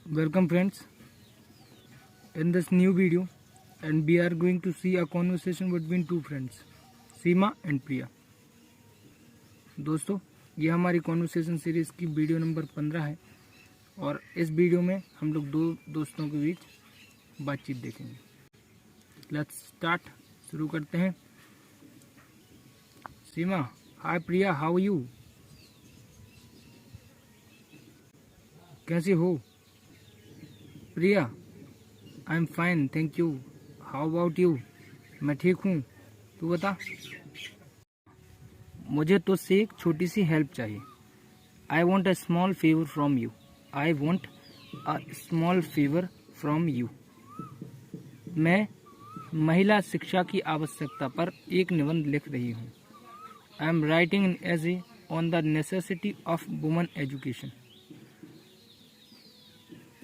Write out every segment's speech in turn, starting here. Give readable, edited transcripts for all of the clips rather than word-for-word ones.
Welcome friends in this new video, and we are going to see a conversation between two friends, Seema and प्रिया। दोस्तों, ये हमारी conversation series की video number 15 है और इस video में हम लोग दो दोस्तों के बीच बातचीत देखेंगे। लेट्स स्टार्ट, शुरू करते हैं। Seema, hi Priya, how you? कैसी हो? Priya, I am fine, thank you. How about you? मैं ठीक हूँ, तू बता। मुझे तुझसे एक छोटी सी हेल्प चाहिए। आई want a small favour from you. I want a small favour from you. मैं महिला शिक्षा की आवश्यकता पर एक निबंध लिख रही हूँ। आई am writing an essay on the necessity of women education.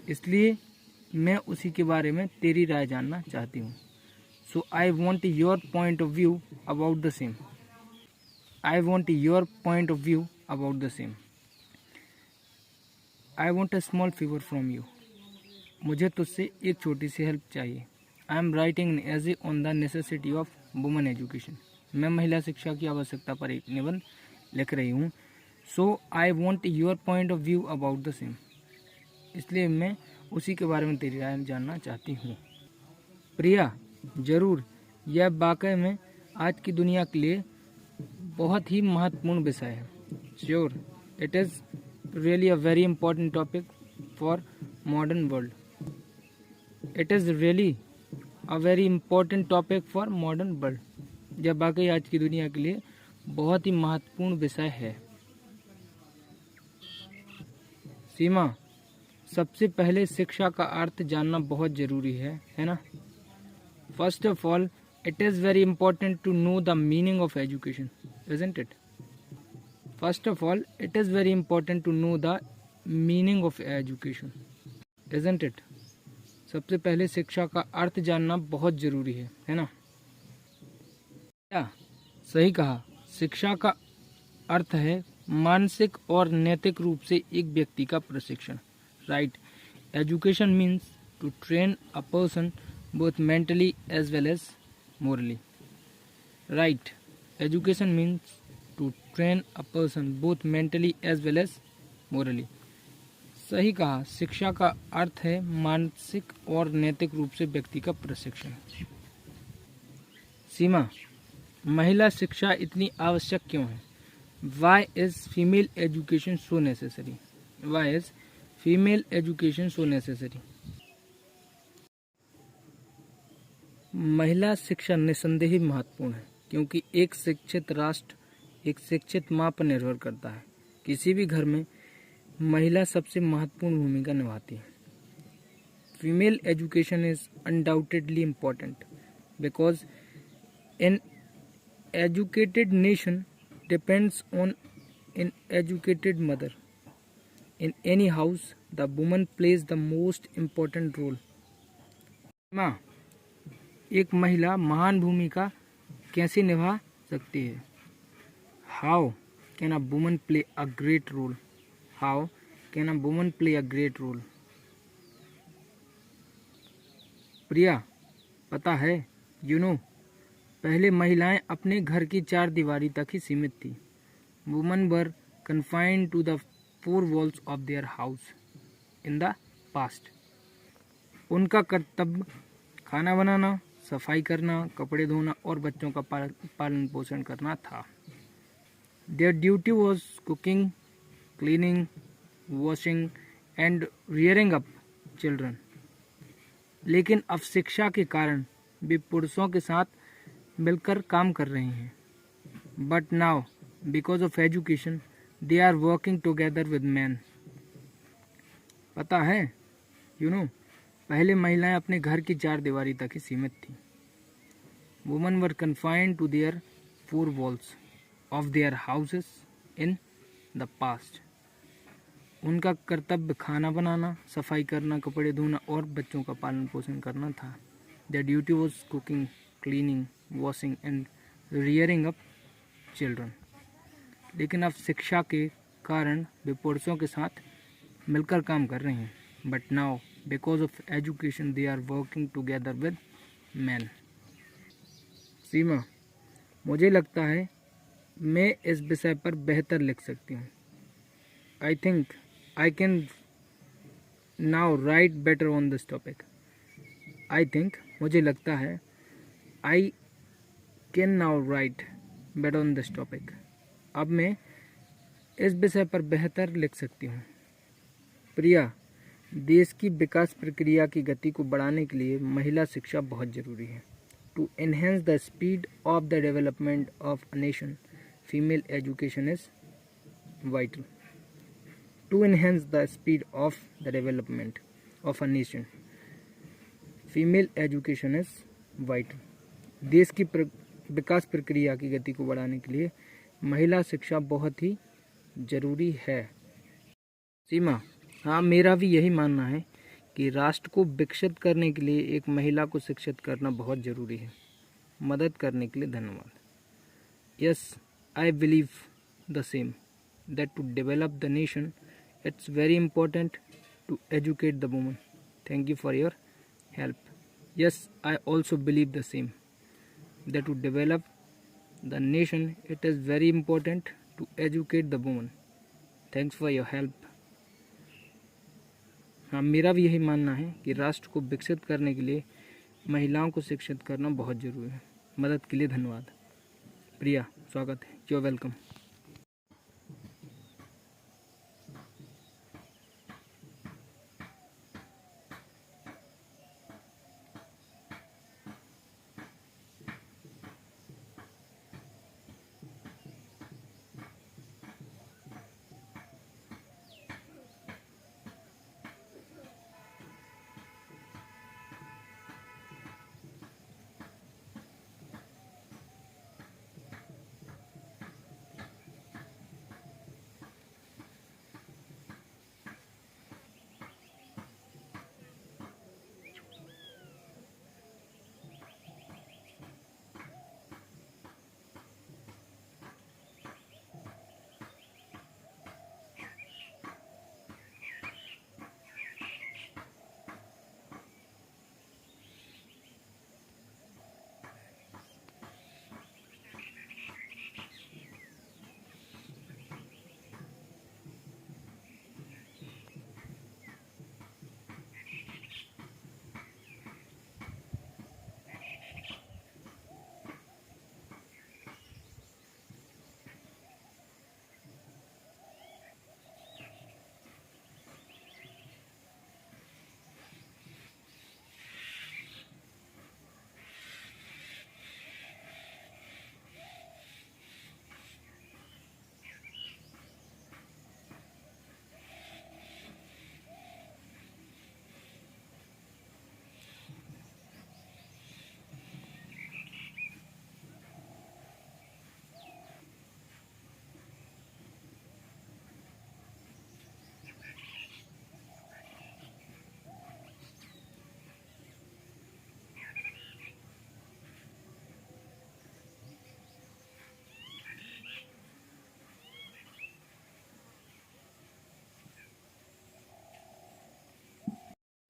इसलिए मैं उसी के बारे में तेरी राय जानना चाहती हूँ। So I want your point of view about the same. I want your point of view about the same. I want a small favour from you. मुझे तुझसे एक छोटी सी हेल्प चाहिए। I am writing an essay on the necessity of women education. मैं महिला शिक्षा की आवश्यकता पर एक निबंध लिख रही हूँ। So I want your point of view about the same. इसलिए मैं उसी के बारे में तेरी राय जानना चाहती हूँ। प्रिया, ज़रूर, यह वाकई में आज की दुनिया के लिए बहुत ही महत्वपूर्ण विषय है। Sure, it is really a very important topic for modern world. It is really a very important topic for modern world. यह वाकई आज की दुनिया के लिए बहुत ही महत्वपूर्ण विषय है। सीमा, सबसे पहले शिक्षा का अर्थ जानना बहुत ज़रूरी है ना? First of all, it is very important to know the meaning of education, isn't it? First of all, it is very important to know the meaning of education, isn't it? सबसे पहले शिक्षा का अर्थ जानना बहुत ज़रूरी है ना? क्या सही कहा। शिक्षा का अर्थ है मानसिक और नैतिक रूप से एक व्यक्ति का प्रशिक्षण। Right. Education means to train a person both mentally as well as morally. Right. Education means to train a person both mentally as well as morally. सही कहा। शिक्षा का अर्थ है मानसिक और नैतिक रूप से व्यक्ति का प्रशिक्षण। सीमा, महिला शिक्षा इतनी आवश्यक क्यों है? Why is female education so necessary? Why is female education so necessary? महिला शिक्षा निसंदेह महत्वपूर्ण है क्योंकि एक शिक्षित राष्ट्र एक शिक्षित माँ पर निर्भर करता है। किसी भी घर में महिला सबसे महत्वपूर्ण भूमिका निभाती है। Female education is undoubtedly important because an educated nation depends on an educated mother. In any house, the woman plays the most important role. माँ, एक महिला महान भूमिका कैसे निभा सकती है? How can a woman play a great role? How can a woman play a great role? प्रिया, पता है, पहले महिलाएं अपने घर की चार दीवारी तक ही सीमित थी। Women were confined to the four walls of their house in the past. उनका कर्तव्य खाना बनाना, सफाई करना, कपड़े धोना और बच्चों का पालन पोषण करना था। Their duty was cooking, cleaning, washing and rearing up children. लेकिन अब शिक्षा के कारण वे पुरुषों के साथ मिलकर काम कर रही हैं। But now, because of education, they are working together with men. पता है, पहले महिलाएं अपने घर की चार दीवारी तक ही सीमित थी। Women were confined to their four walls of their houses in the past. उनका कर्तव्य खाना बनाना, सफाई करना, कपड़े धोना और बच्चों का पालन पोषण करना था। Their duty was cooking, cleaning, washing and rearing up children. लेकिन अब शिक्षा के कारण वे पुरुषों के साथ मिलकर काम कर रहे हैं। but now because of education they are working together with men. सीमा, मुझे लगता है मैं इस विषय पर बेहतर लिख सकती हूँ. I think I can now write better on this topic. I think, मुझे लगता है, I can now write better on this topic. अब मैं इस विषय पर बेहतर लिख सकती हूँ. प्रिया, देश की विकास प्रक्रिया की गति को बढ़ाने के लिए महिला शिक्षा बहुत ज़रूरी है. To enhance the speed of the development of a nation, female education is vital. To enhance the speed of the development of a nation, female education is vital. देश की विकास प्रक्रिया की गति को बढ़ाने के लिए महिला शिक्षा बहुत ही ज़रूरी है. सीमा, हाँ, मेरा भी यही मानना है कि राष्ट्र को विकसित करने के लिए एक महिला को शिक्षित करना बहुत ज़रूरी है. मदद करने के लिए धन्यवाद. Yes, I believe the same that to develop the nation it's very important to educate the woman. Thank you for your help. Yes, I also believe the same that to develop the nation it is very important to educate the woman. Thanks for your help. हाँ, मेरा भी यही मानना है कि राष्ट्र को विकसित करने के लिए महिलाओं को शिक्षित करना बहुत ज़रूरी है. मदद के लिए धन्यवाद. प्रिया, स्वागत है. You are welcome.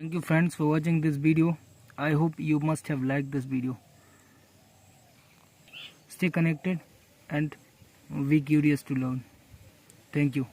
Thank you friends for watching this video. I hope you must have liked this video. Stay connected and be curious to learn. Thank you.